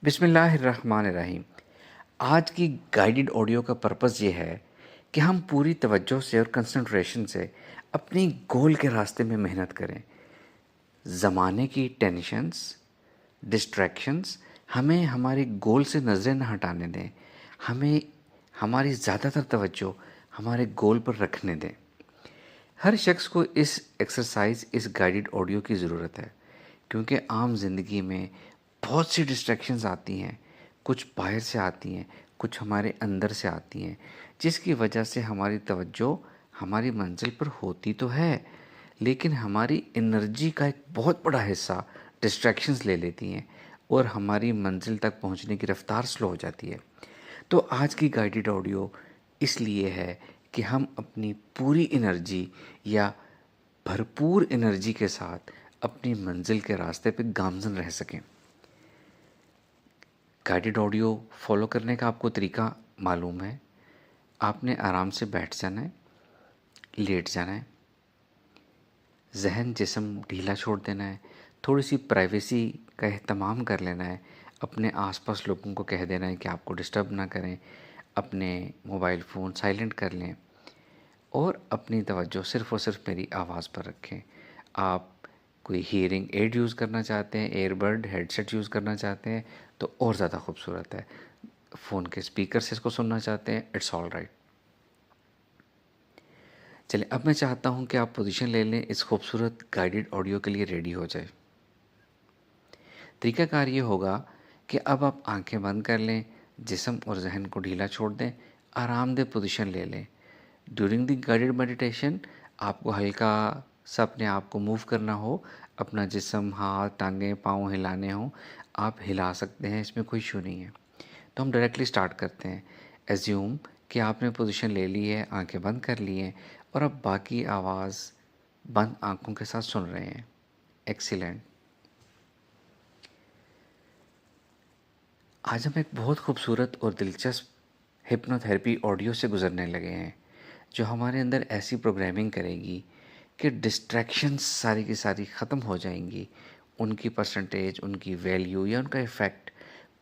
बिस्मिल्लाहिर्रहमानिर्रहीम। आज की गाइडेड ऑडियो का पर्पस ये है कि हम पूरी तवज्जो से और कंसंट्रेशन से अपनी गोल के रास्ते में मेहनत करें। ज़माने की टेंशन्स, डिस्ट्रैक्शंस हमें हमारे गोल से नज़रें न हटाने दें। हमें हमारी ज़्यादातर तवज्जो हमारे गोल पर रखने दें। हर शख्स को इस एक्सरसाइज, इस गाइडेड ऑडियो की ज़रूरत है, क्योंकि आम ज़िंदगी में बहुत सी डिस्ट्रैक्शंस आती हैं। कुछ बाहर से आती हैं, कुछ हमारे अंदर से आती हैं, जिसकी वजह से हमारी तवज्जो हमारी मंजिल पर होती तो है, लेकिन हमारी एनर्जी का एक बहुत बड़ा हिस्सा डिस्ट्रैक्शंस ले लेती हैं और हमारी मंजिल तक पहुंचने की रफ्तार स्लो हो जाती है। तो आज की गाइडेड ऑडियो इसलिए है कि हम अपनी पूरी एनर्जी या भरपूर एनर्जी के साथ अपनी मंजिल के रास्ते पे गामज़न रह सकें। गाइडेड ऑडियो फॉलो करने का आपको तरीका मालूम है। आपने आराम से बैठ जाना है, लेट जाना है, ज़हन जिस्म ढीला छोड़ देना है, थोड़ी सी प्राइवेसी का एहतमाम कर लेना है, अपने आसपास लोगों को कह देना है कि आपको डिस्टर्ब ना करें, अपने मोबाइल फ़ोन साइलेंट कर लें और अपनी तवज्जो सिर्फ़ और सिर्फ मेरी आवाज़ पर रखें। आप कोई हियरिंग एड यूज़ करना चाहते हैं, ईयरबड हेडसेट यूज़ करना चाहते हैं तो और ज़्यादा खूबसूरत है। फ़ोन के स्पीकर से इसको सुनना चाहते हैं, इट्स ऑल राइट। चलिए, अब मैं चाहता हूँ कि आप पोजीशन ले लें, इस खूबसूरत गाइडेड ऑडियो के लिए रेडी हो जाए। तरीकाकार ये होगा कि अब आप आंखें बंद कर लें, जिस्म और जहन को ढीला छोड़ दें, आरामदेह पोजीशन ले लें। ड्यूरिंग द गाइडेड मेडिटेशन आपको हल्का सा अपने आप को मूव करना हो, अपना जिस्म, हाथ, टांगें, पाँव हिलाने हों, आप हिला सकते हैं, इसमें कोई इशू नहीं है। तो हम डायरेक्टली स्टार्ट करते हैं। एज्यूम कि आपने पोजीशन ले ली है, आंखें बंद कर ली हैं और अब बाकी आवाज़ बंद आंखों के साथ सुन रहे हैं। एक्सीलेंट। आज हम एक बहुत खूबसूरत और दिलचस्प हिप्नोथेरेपी ऑडियो से गुजरने लगे हैं, जो हमारे अंदर ऐसी प्रोग्रामिंग करेगी कि डिस्ट्रैक्शंस सारी की सारी ख़त्म हो जाएंगी। उनकी परसेंटेज, उनकी वैल्यू या उनका इफ़ेक्ट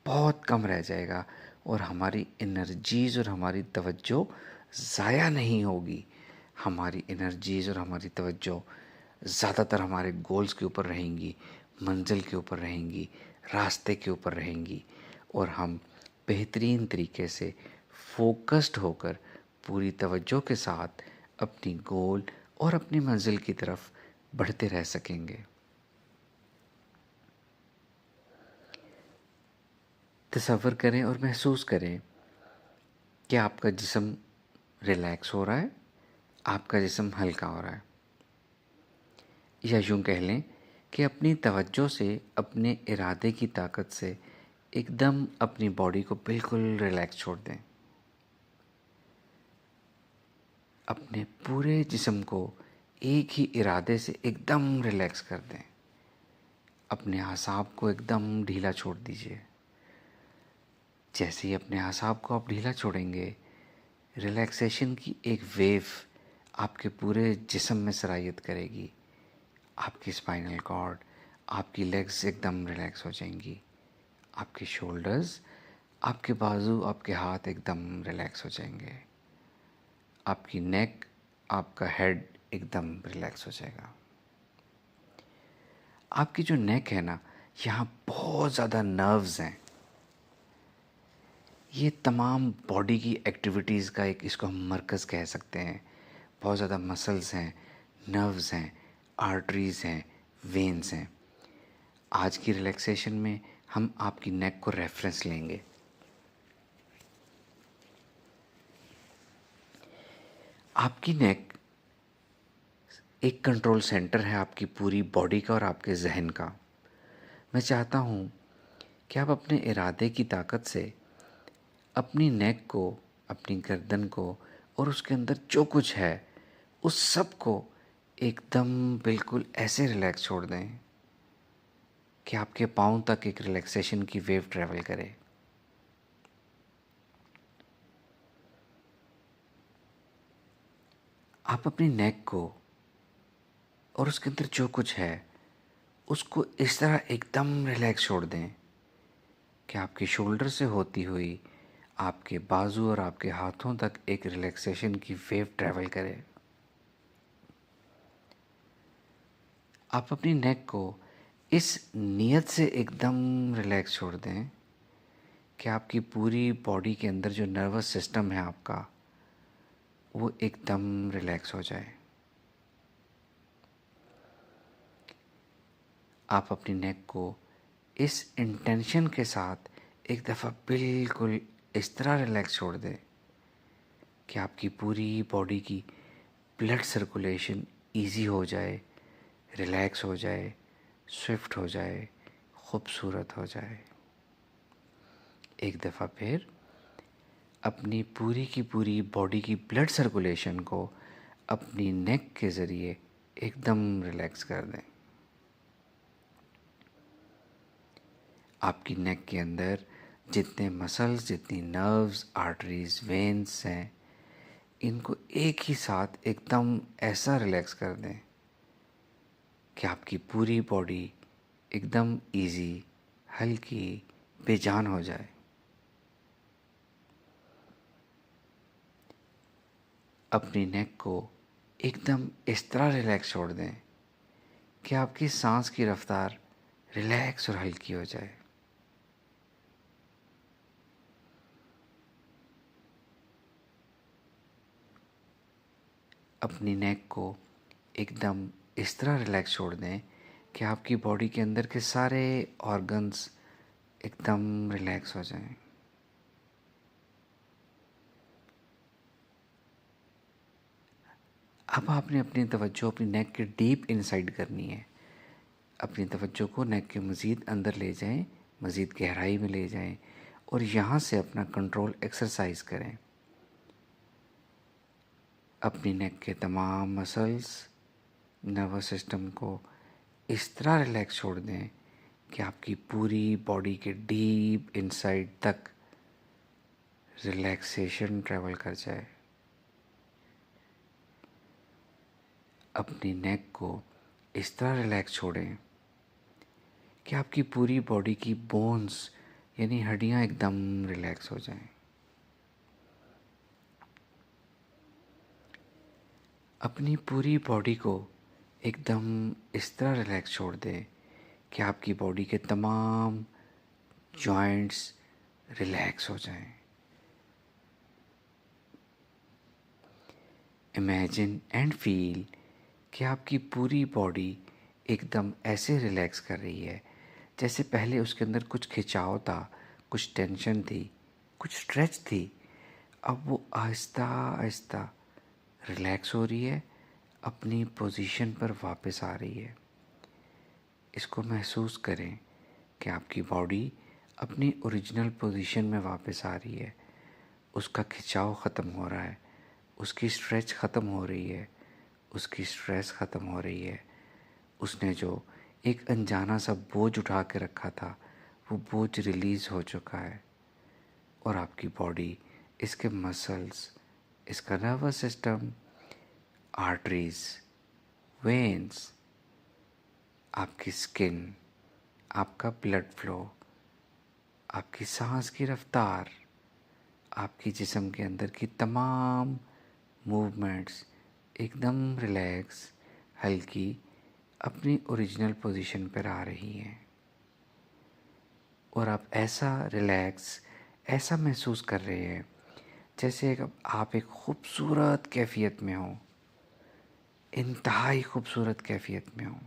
बहुत कम रह जाएगा और हमारी एनर्जीज़ और हमारी तवज्जो ज़ाया नहीं होगी। हमारी एनर्जीज़ और हमारी तवज्जो ज़्यादातर हमारे गोल्स के ऊपर रहेंगी, मंजिल के ऊपर रहेंगी, रास्ते के ऊपर रहेंगी और हम बेहतरीन तरीके से फोकस्ड होकर पूरी तवज्जो के साथ अपनी गोल और अपनी मंजिल की तरफ बढ़ते रह सकेंगे। तसव्वुर करें और महसूस करें कि आपका जिस्म रिलैक्स हो रहा है, आपका जिस्म हल्का हो रहा है, या यूँ कह लें कि अपनी तवज्जो से, अपने इरादे की ताकत से एकदम अपनी बॉडी को बिल्कुल रिलैक्स छोड़ दें। अपने पूरे जिस्म को एक ही इरादे से एकदम रिलैक्स कर दें। अपने आसाब को एकदम ढीला छोड़ दीजिए। जैसे ही अपने आसाब को आप ढीला छोड़ेंगे, रिलैक्सेशन की एक वेव आपके पूरे जिस्म में सरायत करेगी। आपकी स्पाइनल कॉर्ड, आपकी लेग्स एकदम रिलैक्स हो जाएंगी। आपके शोल्डर्स, आपके बाजू, आपके हाथ एकदम रिलैक्स हो जाएंगे। आपकी नेक, आपका हेड एकदम रिलैक्स हो जाएगा। आपकी जो नेक है ना, यहाँ बहुत ज़्यादा नर्व्स हैं। ये तमाम बॉडी की एक्टिविटीज़ का एक, इसको हम मरकज़ कह सकते हैं। बहुत ज़्यादा मसल्स हैं, नर्व्स हैं, आर्टरीज़ हैं, वेन्स हैं। आज की रिलैक्सेशन में हम आपकी नेक को रेफरेंस लेंगे। आपकी नेक एक कंट्रोल सेंटर है आपकी पूरी बॉडी का और आपके जहन का। मैं चाहता हूँ कि आप अपने इरादे की ताकत से अपनी नेक को, अपनी गर्दन को और उसके अंदर जो कुछ है उस सब को एकदम बिल्कुल ऐसे रिलैक्स छोड़ दें कि आपके पाँव तक एक रिलैक्सेशन की वेव ट्रैवल करे। आप अपनी नेक को और उसके अंदर जो कुछ है उसको इस तरह एकदम रिलैक्स छोड़ दें कि आपके शोल्डर से होती हुई आपके बाजू और आपके हाथों तक एक रिलैक्सेशन की वेव ट्रैवल करे। आप अपनी नेक को इस नीयत से एकदम रिलैक्स छोड़ दें कि आपकी पूरी बॉडी के अंदर जो नर्वस सिस्टम है आपका, वो एकदम रिलैक्स हो जाए। आप अपनी नेक को इस इंटेंशन के साथ एक दफ़ा बिल्कुल इस तरह रिलैक्स छोड़ दें कि आपकी पूरी बॉडी की ब्लड सर्कुलेशन इजी हो जाए, रिलैक्स हो जाए, स्विफ्ट हो जाए, खूबसूरत हो जाए। एक दफ़ा फिर अपनी पूरी की पूरी बॉडी की ब्लड सर्कुलेशन को अपनी नेक के ज़रिए एकदम रिलैक्स कर दें। आपकी नेक के अंदर जितने मसल्स, जितनी नर्व्स, आर्टरीज, वेन्स हैं, इनको एक ही साथ एकदम ऐसा रिलैक्स कर दें कि आपकी पूरी बॉडी एकदम इजी, हल्की, बेजान हो जाए। अपनी नेक को एकदम इस तरह रिलैक्स छोड़ दें कि आपकी सांस की रफ्तार रिलैक्स और हल्की हो जाए। अपनी नेक को एकदम इस तरह रिलैक्स छोड़ दें कि आपकी बॉडी के अंदर के सारे ऑर्गन्स एकदम रिलैक्स हो जाएं। अब आपने अपनी तवज्जो अपनी नेक के डीप इनसाइड करनी है। अपनी तवज्जो को नेक के मज़ीद अंदर ले जाएं, मज़ीद गहराई में ले जाएं और यहाँ से अपना कंट्रोल एक्सरसाइज करें। अपनी नेक के तमाम मसल्स, नर्वस सिस्टम को इस तरह रिलैक्स छोड़ दें कि आपकी पूरी बॉडी के डीप इनसाइड तक रिलैक्सेशन ट्रैवल कर जाए। अपनी नेक को इस तरह रिलैक्स छोड़ें कि आपकी पूरी बॉडी की बोन्स यानी हड्डियां एकदम रिलैक्स हो जाएं। अपनी पूरी बॉडी को एकदम इस तरह रिलैक्स छोड़ दें कि आपकी बॉडी के तमाम जॉइंट्स रिलैक्स हो जाएं। इमेजिन एंड फील कि आपकी पूरी बॉडी एकदम ऐसे रिलैक्स कर रही है जैसे पहले उसके अंदर कुछ खिंचाव था, कुछ टेंशन थी, कुछ स्ट्रेच थी। अब वो आहिस्ता आहिस्ता रिलैक्स हो रही है, अपनी पोजीशन पर वापस आ रही है। इसको महसूस करें कि आपकी बॉडी अपनी ओरिजिनल पोजीशन में वापस आ रही है। उसका खिंचाव ख़त्म हो रहा है, उसकी स्ट्रेच ख़त्म हो रही है, उसकी स्ट्रेस ख़त्म हो रही है। उसने जो एक अनजाना सा बोझ उठा के रखा था, वो बोझ रिलीज़ हो चुका है और आपकी बॉडी, इसके मसल्स, इसका नर्वस सिस्टम, आर्टरीज, वेन्स, आपकी स्किन, आपका ब्लड फ्लो, आपकी सांस की रफ्तार, आपकी जिस्म के अंदर की तमाम मूवमेंट्स एकदम रिलैक्स, हल्की, अपनी ओरिजिनल पोजीशन पर आ रही हैं और आप ऐसा रिलैक्स, ऐसा महसूस कर रहे हैं जैसे आप एक ख़ूबसूरत कैफियत में हो, इंतहाई खूबसूरत कैफियत में हो।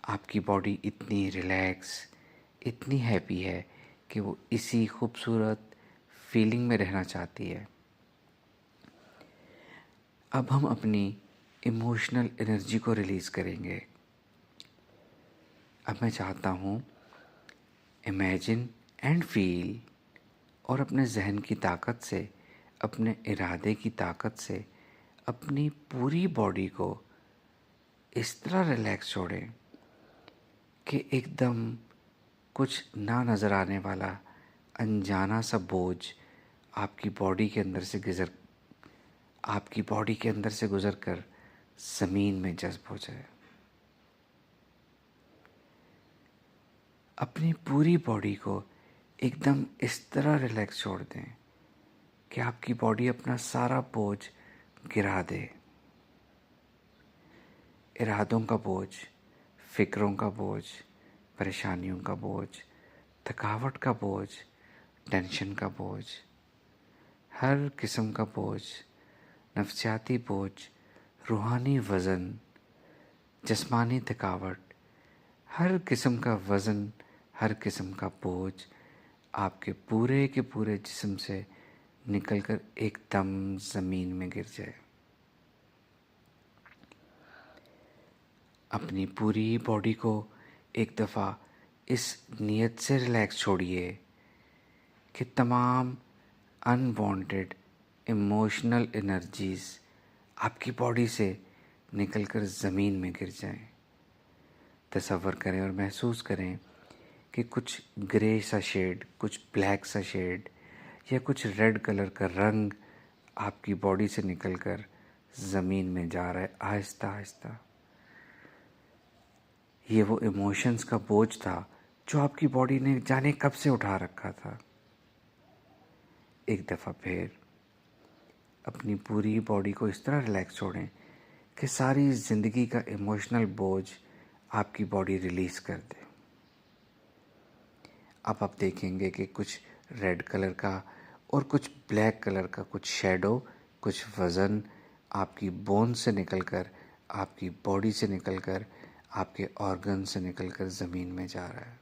आपकी बॉडी इतनी रिलैक्स, इतनी हैप्पी है कि वो इसी खूबसूरत फीलिंग में रहना चाहती है। अब हम अपनी इमोशनल एनर्जी को रिलीज़ करेंगे। अब मैं चाहता हूँ इमेजिन एंड फील और अपने जहन की ताकत से, अपने इरादे की ताकत से अपनी पूरी बॉडी को इस तरह रिलैक्स छोड़ें कि एकदम कुछ ना नज़र आने वाला अनजाना सा बोझ आपकी बॉडी के अंदर से गुज़र कर ज़मीन में जज़्ब हो जाए। अपनी पूरी बॉडी को एकदम इस तरह रिलैक्स छोड़ दें कि आपकी बॉडी अपना सारा बोझ गिरा दे। इरादों का बोझ, फिक्रों का बोझ, परेशानियों का बोझ, थकावट का बोझ, टेंशन का बोझ, हर किस्म का बोझ, नफ्सियाती बोझ, रूहानी वज़न, जिस्मानी थकावट, हर किस्म का वज़न, हर किस्म का बोझ आपके पूरे के पूरे जिस्म से निकलकर एकदम ज़मीन में गिर जाए। अपनी पूरी बॉडी को एक दफ़ा इस नीयत से रिलैक्स छोड़िए कि तमाम अनवांटेड इमोशनल एनर्जीज़ आपकी बॉडी से निकलकर ज़मीन में गिर जाएं। तसव्वुर करें और महसूस करें कि कुछ ग्रे सा शेड, कुछ ब्लैक सा शेड या कुछ रेड कलर का रंग आपकी बॉडी से निकलकर ज़मीन में जा रहा है आहिस्ता आहिस्ता। ये वो इमोशंस का बोझ था जो आपकी बॉडी ने जाने कब से उठा रखा था। एक दफ़ा फिर अपनी पूरी बॉडी को इस तरह रिलैक्स छोड़ें कि सारी ज़िंदगी का इमोशनल बोझ आपकी बॉडी रिलीज़ कर दे। अब आप देखेंगे कि कुछ रेड कलर का और कुछ ब्लैक कलर का कुछ शैडो, कुछ वज़न आपकी बोन से निकलकर, आपकी बॉडी से निकलकर, आपके ऑर्गन से निकलकर ज़मीन में जा रहा है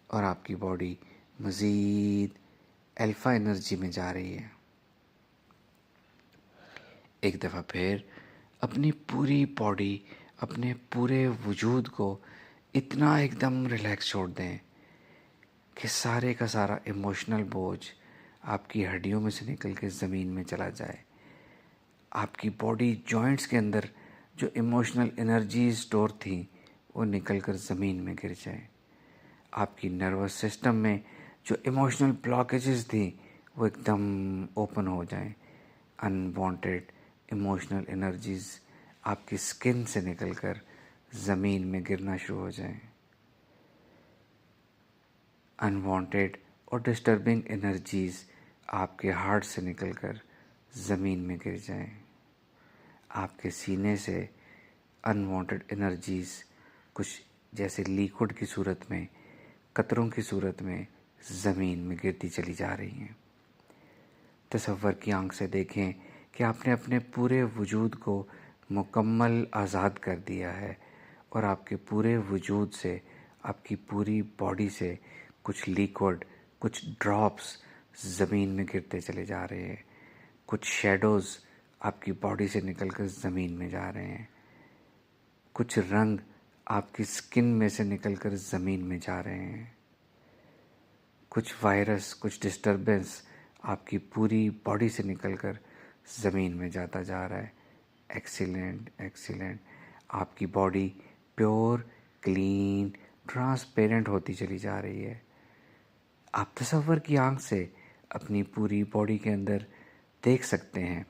और आपकी बॉडी मज़ीद अल्फ़ा एनर्जी में जा रही है। एक दफ़ा फिर अपनी पूरी बॉडी, अपने पूरे वजूद को इतना एकदम रिलैक्स छोड़ दें कि सारे का सारा इमोशनल बोझ आपकी हड्डियों में से निकल के ज़मीन में चला जाए। आपकी बॉडी जॉइंट्स के अंदर जो इमोशनल एनर्जी स्टोर थी वो निकल कर ज़मीन में गिर जाए। आपकी नर्वस सिस्टम में जो इमोशनल ब्लॉकेजेस थी वो एकदम ओपन हो जाएं। अनवांटेड इमोशनल एनर्जीज़ आपकी स्किन से निकलकर ज़मीन में गिरना शुरू हो जाएं। अनवांटेड और डिस्टर्बिंग एनर्जीज़ आपके हार्ट से निकलकर ज़मीन में गिर जाएं। आपके सीने से अनवांटेड एनर्जीज़ कुछ जैसे लिक्विड की सूरत में, कतरों की सूरत में ज़मीन में गिरती चली जा रही हैं। तसव्वुर की आंख से देखें कि आपने अपने पूरे वजूद को मुकम्मल आज़ाद कर दिया है और आपके पूरे वजूद से, आपकी पूरी बॉडी से कुछ लिक्विड, कुछ ड्रॉप्स ज़मीन में गिरते चले जा रहे हैं। कुछ शैडोज़ आपकी बॉडी से निकलकर ज़मीन में जा रहे हैं। कुछ रंग आपकी स्किन में से निकलकर ज़मीन में जा रहे हैं। कुछ वायरस, कुछ डिस्टर्बेंस आपकी पूरी बॉडी से निकलकर ज़मीन में जाता जा रहा है। Excellent, excellent. आपकी बॉडी प्योर, क्लीन, ट्रांसपेरेंट होती चली जा रही है। आप तसव्वुर की आंख से अपनी पूरी बॉडी के अंदर देख सकते हैं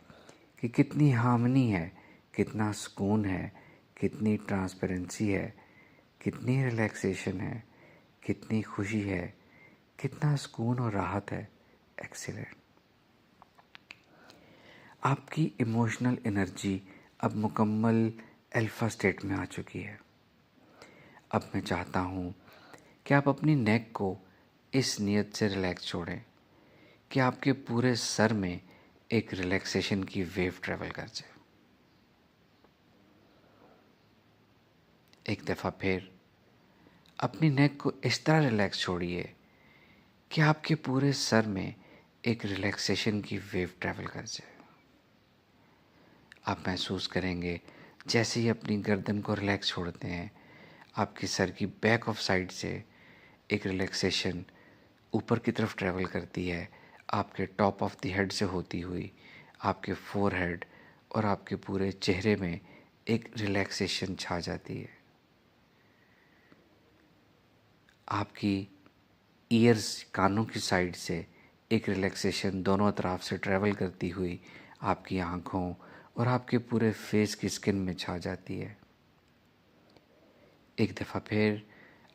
कि कितनी हार्मनी है, कितना सुकून है, कितनी ट्रांसपेरेंसी है, कितनी रिलैक्सेशन है, कितनी खुशी है, कितना सुकून और राहत है। एक्सीलेंट। आपकी इमोशनल एनर्जी अब मुकम्मल अल्फ़ा स्टेट में आ चुकी है। अब मैं चाहता हूँ कि आप अपनी नेक को इस नीयत से रिलैक्स छोड़ें कि आपके पूरे सर में एक रिलैक्सेशन की वेव ट्रेवल कर जाए। एक दफ़ा फिर अपनी नेक को इस तरह रिलैक्स छोड़िए कि आपके पूरे सर में एक रिलैक्सेशन की वेव ट्रेवल कर जाए। आप महसूस करेंगे जैसे ही अपनी गर्दन को रिलैक्स छोड़ते हैं, आपके सर की बैक ऑफ साइड से एक रिलैक्सेशन ऊपर की तरफ ट्रैवल करती है, आपके टॉप ऑफ द हेड से होती हुई आपके फोरहेड और आपके पूरे चेहरे में एक रिलैक्सेशन छा जाती है। आपकी ईयर्स, कानों की साइड से एक रिलैक्सेशन दोनों तरफ से ट्रैवल करती हुई आपकी आँखों और आपके पूरे फेस की स्किन में छा जाती है। एक दफ़ा फिर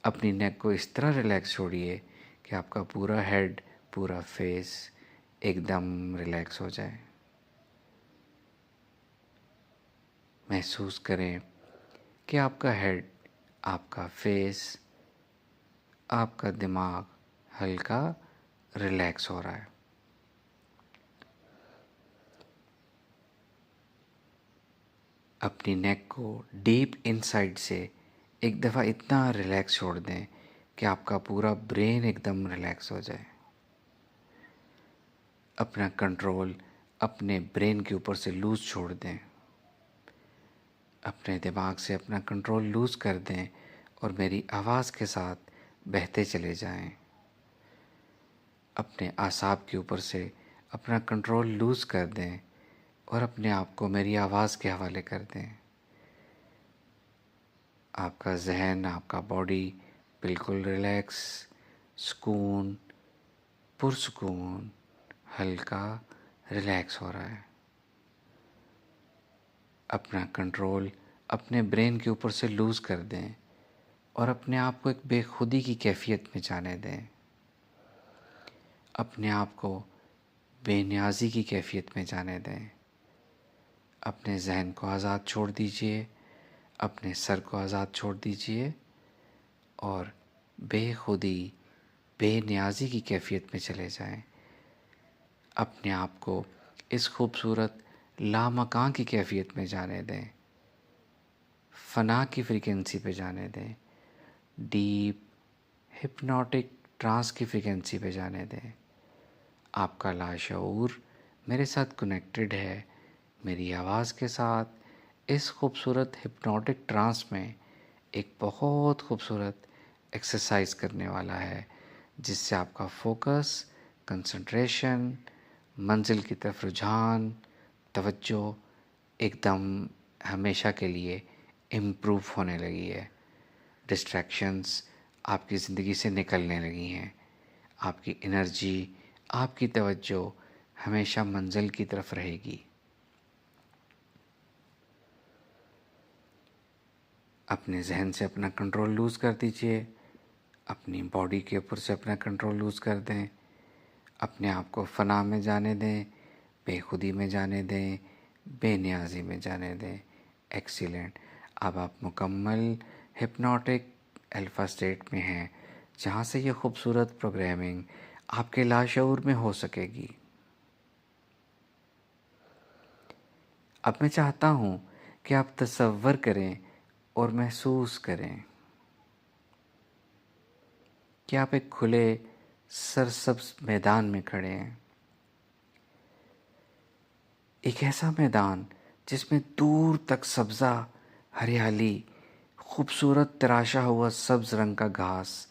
अपनी नेक को इस तरह रिलैक्स छोड़िए कि आपका पूरा हेड, पूरा फेस एकदम रिलैक्स हो जाए। महसूस करें कि आपका हेड, आपका फेस, आपका दिमाग हल्का रिलैक्स हो रहा है। अपनी नेक को डीप इनसाइड से एक दफ़ा इतना रिलैक्स छोड़ दें कि आपका पूरा ब्रेन एकदम रिलैक्स हो जाए। अपना कंट्रोल अपने ब्रेन के ऊपर से लूज़ छोड़ दें। अपने दिमाग से अपना कंट्रोल लूज़ कर दें और मेरी आवाज़ के साथ बहते चले जाएं। अपने आसाब के ऊपर से अपना कंट्रोल लूज़ कर दें और अपने आप को मेरी आवाज़ के हवाले कर दें। आपका जहन, आपका बॉडी बिल्कुल रिलैक्स, सुकून, पुरसुकून, हल्का रिलैक्स हो रहा है। अपना कंट्रोल अपने ब्रेन के ऊपर से लूज़ कर दें और अपने आप को एक बेखुदी की कैफियत में जाने दें। अपने आप को बेनियाज़ी की कैफियत में जाने दें। अपने जहन को आज़ाद छोड़ दीजिए, अपने सर को आज़ाद छोड़ दीजिए और बेखुदी, बेनियाज़ी की कैफियत में चले जाएं। अपने आप को इस खूबसूरत लामकान की कैफियत में जाने दें, फ़ना की फ्रीक्वेंसी पे जाने दें, डीप हिप्नोटिक ट्रांस की फ्रीक्वेंसी पे जाने दें। आपका लाशऊर मेरे साथ कनेक्टेड है, मेरी आवाज़ के साथ इस खूबसूरत हिप्नोटिक ट्रांस में एक बहुत खूबसूरत एक्सरसाइज करने वाला है, जिससे आपका फोकस, कंसंट्रेशन, मंजिल की तरफ रुझान, तवज्जो एकदम हमेशा के लिए इम्प्रूव होने लगी है। डिस्ट्रैक्शंस आपकी ज़िंदगी से निकलने लगी हैं। आपकी एनर्जी, आपकी तवज्जो हमेशा मंजिल की तरफ रहेगी। अपने जहन से अपना कंट्रोल लूज़ कर दीजिए, अपनी बॉडी के ऊपर से अपना कंट्रोल लूज़ कर दें, अपने आप को फ़ना में जाने दें, बेखुदी में जाने दें, बेनियाज़ी में जाने दें। एक्सीलेंट। अब आप मुकम्मल हिप्नोटिक अल्फ़ा स्टेट में हैं, जहाँ से ये खूबसूरत प्रोग्रामिंग आपके लाशऊर में हो सकेगी। अब मैं चाहता हूँ कि आप तसव्वुर करें और महसूस करें कि आप एक खुले सरसब्ज़ मैदान में खड़े हैं। एक ऐसा मैदान जिसमें दूर तक सब्ज़ा, हरियाली, खूबसूरत तराशा हुआ सब्ज़ रंग का घास,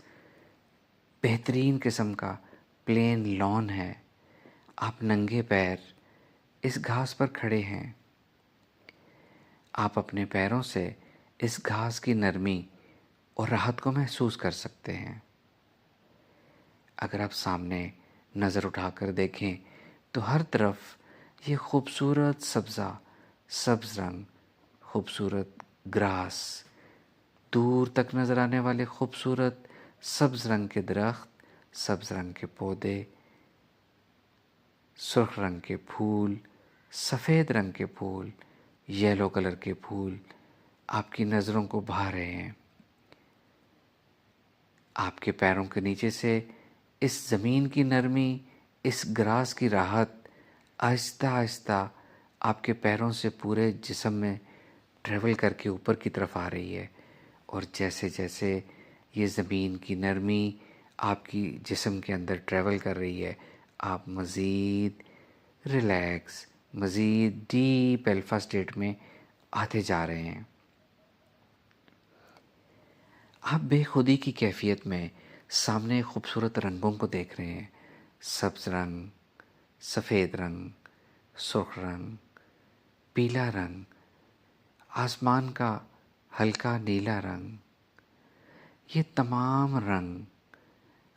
बेहतरीन किस्म का प्लेन लॉन है। आप नंगे पैर इस घास पर खड़े हैं। आप अपने पैरों से इस घास की नरमी और राहत को महसूस कर सकते हैं। अगर आप सामने नज़र उठाकर देखें तो हर तरफ ये खूबसूरत सब्ज़ा, सब्ज़ रंग, खूबसूरत ग्रास, दूर तक नज़र आने वाले खूबसूरत सब्ज़ रंग के दरख्त, सब्ज़ रंग के पौधे, सुर्ख रंग के फूल, सफ़ेद रंग के फूल, येलो कलर के फूल आपकी नज़रों को भा रहे हैं। आपके पैरों के नीचे से इस ज़मीन की नरमी, इस ग्रास की राहत आहिस्ता आहिस्ता आपके पैरों से पूरे जिस्म में ट्रैवल करके ऊपर की तरफ आ रही है। और जैसे जैसे ये ज़मीन की नरमी आपकी जिस्म के अंदर ट्रैवल कर रही है, आप मज़ीद रिलैक्स, मज़ीद डीप अल्फ़ा स्टेट में आते जा रहे हैं। आप बेखुदी की कैफियत में सामने खूबसूरत रंगों को देख रहे हैं। सब्ज़ रंग, सफ़ेद रंग, सुर्ख रंग, पीला रंग, आसमान का हल्का नीला रंग। ये तमाम रंग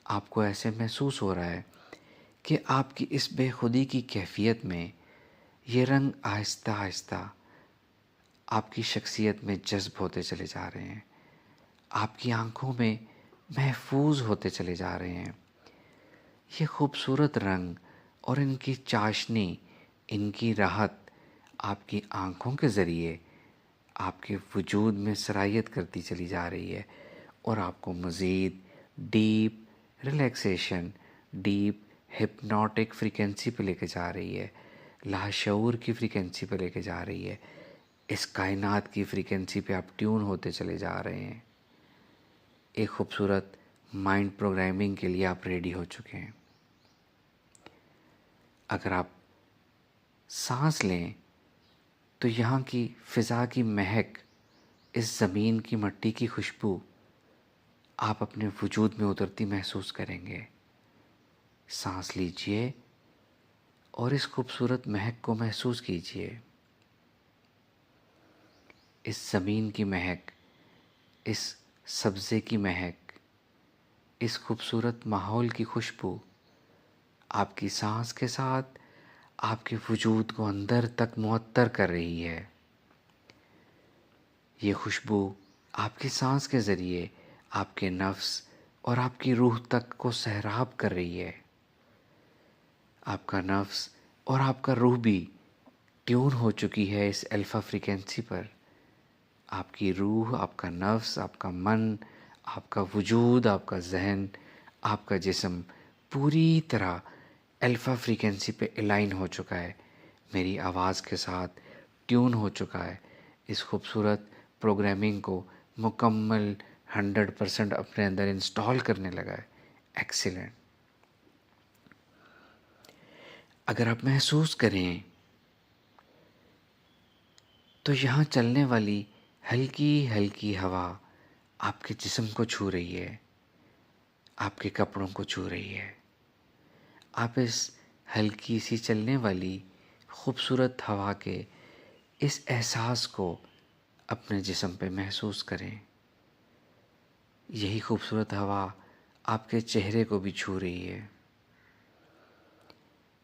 आपको ऐसे महसूस हो रहा है कि आपकी इस बेखुदी की कैफियत में ये रंग आहिस्ता आहिस्ता आपकी शख्सियत में जज़्ब होते चले जा रहे हैं। आपकी आँखों में महफूज होते चले जा रहे हैं। ये खूबसूरत रंग और इनकी चाशनी, इनकी राहत आपकी आँखों के ज़रिए आपके वजूद में सरायत करती चली जा रही है और आपको मज़ीद deep relaxation, deep hypnotic frequency पे लेके जा रही है, लाशऊर की फ्रीक्वेंसी पे लेके जा रही है। इस कायनात की फ्रीक्वेंसी पे आप ट्यून होते चले जा रहे हैं। एक खूबसूरत माइंड प्रोग्रामिंग के लिए आप रेडी हो चुके हैं। अगर आप सांस लें तो यहाँ की फ़िज़ा की महक, इस ज़मीन की मट्टी की खुशबू आप अपने वजूद में उतरती महसूस करेंगे। सांस लीजिए और इस खूबसूरत महक को महसूस कीजिए। इस ज़मीन की महक, इस सब्ज़े की महक, इस खूबसूरत माहौल की खुशबू आपकी सांस के साथ आपके वजूद को अंदर तक मुअत्तर कर रही है। ये खुशबू आपकी सांस के ज़रिए आपके नफ्स और आपकी रूह तक को सैराब कर रही है। आपका नफ्स और आपका रूह भी ट्यून हो चुकी है इस अल्फ़ा फ्रीक्वेंसी पर। आपकी रूह, आपका नफ्स, आपका मन, आपका वजूद, आपका ज़हन, आपका जिस्म पूरी तरह अल्फ़ा फ्रीक्वेंसी पे अलाइन हो चुका है, मेरी आवाज़ के साथ ट्यून हो चुका है। इस खूबसूरत प्रोग्रामिंग को मुकम्मल 100% अपने अंदर इंस्टॉल करने लगा है। एक्सीलेंट। अगर आप महसूस करें तो यहाँ चलने वाली हल्की हल्की हवा आपके जिस्म को छू रही है, आपके कपड़ों को छू रही है। आप इस हल्की सी चलने वाली खूबसूरत हवा के इस एहसास को अपने जिस्म पे महसूस करें। यही खूबसूरत हवा आपके चेहरे को भी छू रही है।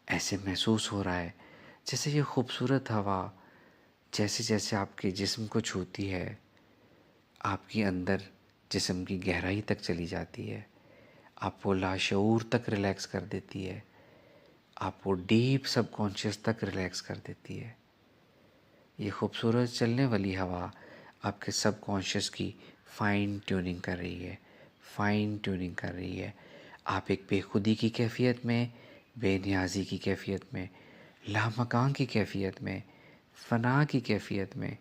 ऐसे महसूस हो रहा है जैसे ये खूबसूरत हवा जैसे जैसे आपके जिस्म को छूती है, आपके अंदर जिस्म की गहराई तक चली जाती है, आपको लाशऊर तक रिलैक्स कर देती है, आपको डीप सबकॉन्शियस तक रिलैक्स कर देती है। ये खूबसूरत चलने वाली हवा आपके सबकॉन्शियस की फ़ाइन ट्यूनिंग कर रही है, फ़ाइन ट्यूनिंग कर रही है। आप एक बेखुदी की कैफ़ियत में, बेनियाज़ी की कैफ़ियत में, लामकान की कैफ़ियत में, फ़ना की कैफ़ियत में,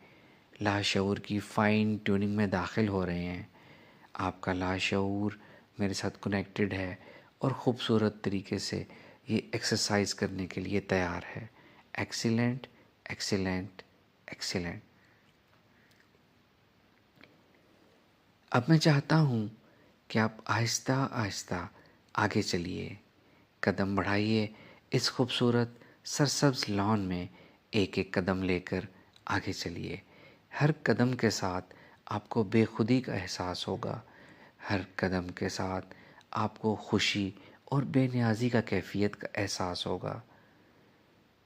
लाशऊर की फ़ाइन ट्यूनिंग में दाखिल हो रहे हैं। आपका लाशऊर मेरे साथ कनेक्टेड है और ख़ूबसूरत तरीके से ये एक्सरसाइज करने के लिए तैयार है। Excellent, excellent, excellent. अब मैं चाहता हूँ कि आप आहिस्ता आहिस्ता आगे चलिए, कदम बढ़ाइए। इस खूबसूरत सरसब्ज़ लॉन में एक एक कदम लेकर आगे चलिए। हर कदम के साथ आपको बेखुदी का एहसास होगा। हर कदम के साथ आपको खुशी और बेनियाज़ी का कैफ़ियत का एहसास होगा।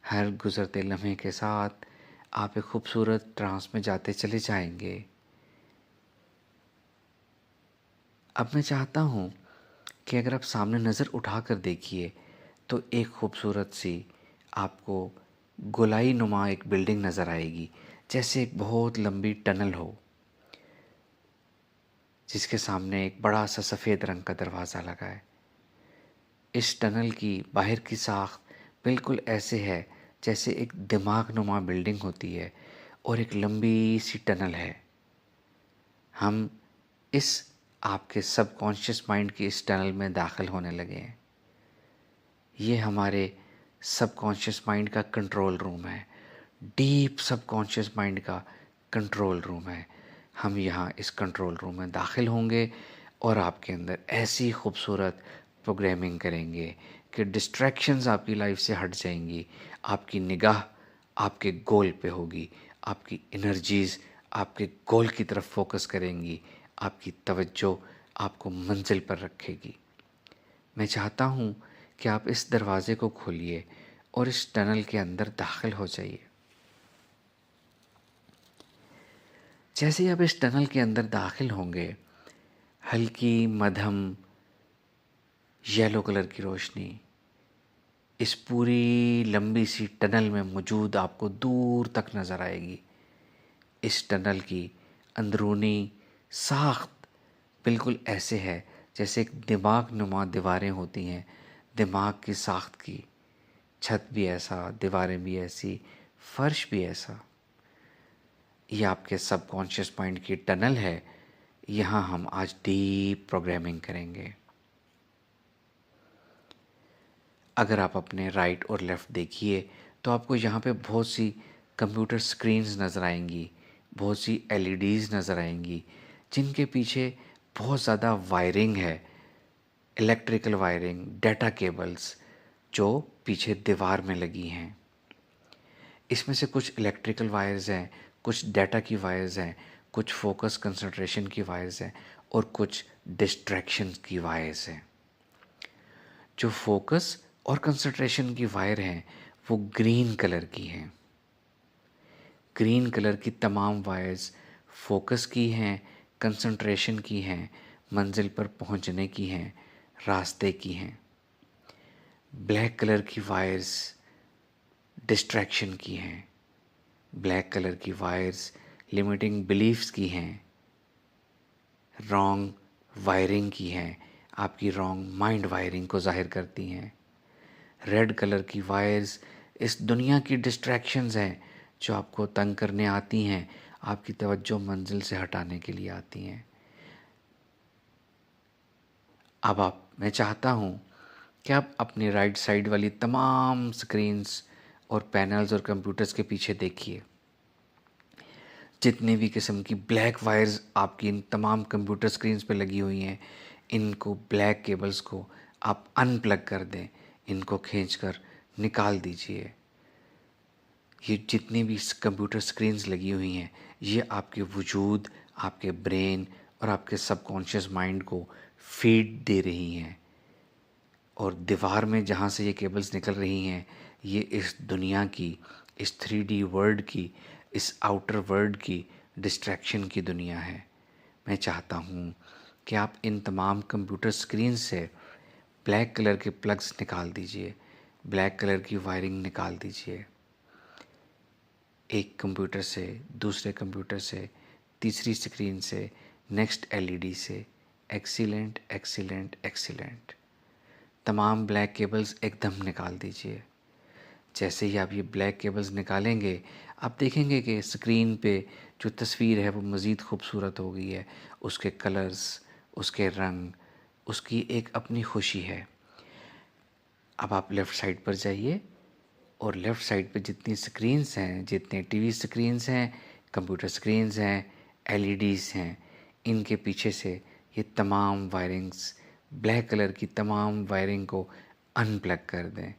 हर गुज़रते लम्हे के साथ आप एक खूबसूरत ट्रांस में जाते चले जाएंगे। अब मैं चाहता हूँ कि अगर आप सामने नज़र उठा कर देखिए तो एक खूबसूरत सी आपको गोलाई नुमा एक बिल्डिंग नज़र आएगी, जैसे एक बहुत लंबी टनल हो जिसके सामने एक बड़ा सा सफ़ेद रंग का दरवाज़ा लगा है। इस टनल की बाहर की साख बिल्कुल ऐसे है जैसे एक दिमाग नुमा बिल्डिंग होती है और एक लंबी सी टनल है। हम इस आपके सबकॉन्शियस माइंड की इस टनल में दाखिल होने लगे हैं। ये हमारे सबकॉन्शियस माइंड का कंट्रोल रूम है, डीप सबकॉन्शियस माइंड का कंट्रोल रूम है। हम यहाँ इस कंट्रोल रूम में दाखिल होंगे और आपके अंदर ऐसी खूबसूरत प्रोग्रामिंग करेंगे कि डिस्ट्रैक्शंस आपकी लाइफ से हट जाएंगी। आपकी निगाह आपके गोल पे होगी, आपकी एनर्जीज़ आपके गोल की तरफ फोकस करेंगी, आपकी तवज्जो आपको मंजिल पर रखेगी। मैं चाहता हूँ कि आप इस दरवाज़े को खोलिए और इस टनल के अंदर दाखिल हो जाइए। जैसे ही आप इस टनल के अंदर दाखिल होंगे, हल्की मध्यम येलो कलर की रोशनी इस पूरी लंबी सी टनल में मौजूद आपको दूर तक नज़र आएगी। इस टनल की अंदरूनी साख्त बिल्कुल ऐसे है जैसे एक दिमाग नुमा दीवारें होती हैं। दिमाग की साख्त की छत भी ऐसा, दीवारें भी ऐसी, फर्श भी ऐसा। ये आपके सबकॉन्शियस माइंड की टनल है। यहाँ हम आज डीप प्रोग्रामिंग करेंगे। अगर आप अपने राइट और लेफ़्ट देखिए तो आपको यहाँ पे बहुत सी कंप्यूटर स्क्रीन्स नज़र आएंगी, बहुत सी एलईडीज़ नज़र आएंगी, जिनके पीछे बहुत ज़्यादा वायरिंग है, इलेक्ट्रिकल वायरिंग, डाटा केबल्स जो पीछे दीवार में लगी हैं। इसमें से कुछ इलेक्ट्रिकल वायर्स हैं, कुछ डाटा की वायर्स हैं, कुछ फोकस कंसंट्रेशन की वायर्स हैं और कुछ डिस्ट्रैक्शन की वायर्स हैं। जो फोकस और कंसंट्रेशन की वायर हैं वो ग्रीन कलर की हैं। ग्रीन कलर की तमाम वायर्स फोकस की हैं, कंसंट्रेशन की हैं, मंजिल पर पहुंचने की हैं, रास्ते की हैं। ब्लैक कलर की वायर्स डिस्ट्रैक्शन की हैं। ब्लैक कलर की वायर्स लिमिटिंग बिलीफ्स की हैं, रॉन्ग वायरिंग की हैं, आपकी रॉन्ग माइंड वायरिंग को जाहिर करती हैं। रेड कलर की वायर्स इस दुनिया की डिस्ट्रैक्शंस हैं जो आपको तंग करने आती हैं, आपकी तवज्जो मंजिल से हटाने के लिए आती हैं। अब मैं चाहता हूँ कि आप अपनी राइट साइड वाली तमाम स्क्रीन्स और पैनल्स और कंप्यूटर्स के पीछे देखिए। जितने भी किस्म की ब्लैक वायर्स आपकी इन तमाम कंप्यूटर स्क्रीन्स पे लगी हुई हैं, इनको ब्लैक केबल्स को आप अनप्लग कर दें, इनको खींचकर निकाल दीजिए। ये जितनी भी कंप्यूटर स्क्रीन्स लगी हुई हैं ये आपके वजूद, आपके ब्रेन और आपके सबकॉन्शियस माइंड को फीड दे रही हैं। और दीवार में जहाँ से ये केबल्स निकल रही हैं ये इस दुनिया की, इस 3D वर्ल्ड की, इस आउटर वर्ल्ड की डिस्ट्रैक्शन की दुनिया है। मैं चाहता हूँ कि आप इन तमाम कंप्यूटर स्क्रीन से ब्लैक कलर के प्लग्स निकाल दीजिए, ब्लैक कलर की वायरिंग निकाल दीजिए। एक कंप्यूटर से दूसरे कंप्यूटर से, तीसरी स्क्रीन से, नेक्स्ट एलईडी से। Excellent, excellent, excellent. तमाम ब्लैक केबल्स एकदम निकाल दीजिए। जैसे ही आप ये ब्लैक केबल्स निकालेंगे आप देखेंगे कि स्क्रीन पे जो तस्वीर है वो मज़ीद खूबसूरत हो गई है। उसके कलर्स, उसके रंग, उसकी एक अपनी खुशी है। अब आप लेफ़्ट साइड पर जाइए और लेफ़्ट साइड पे जितनी स्क्रीन्स हैं, जितने टीवी स्क्रीन्स हैं, कंप्यूटर स्क्रीन्स हैं, एलईडीज़ हैं, इनके पीछे से ये तमाम वायरिंग्स, ब्लैक कलर की तमाम वायरिंग को अनप्लग कर दें।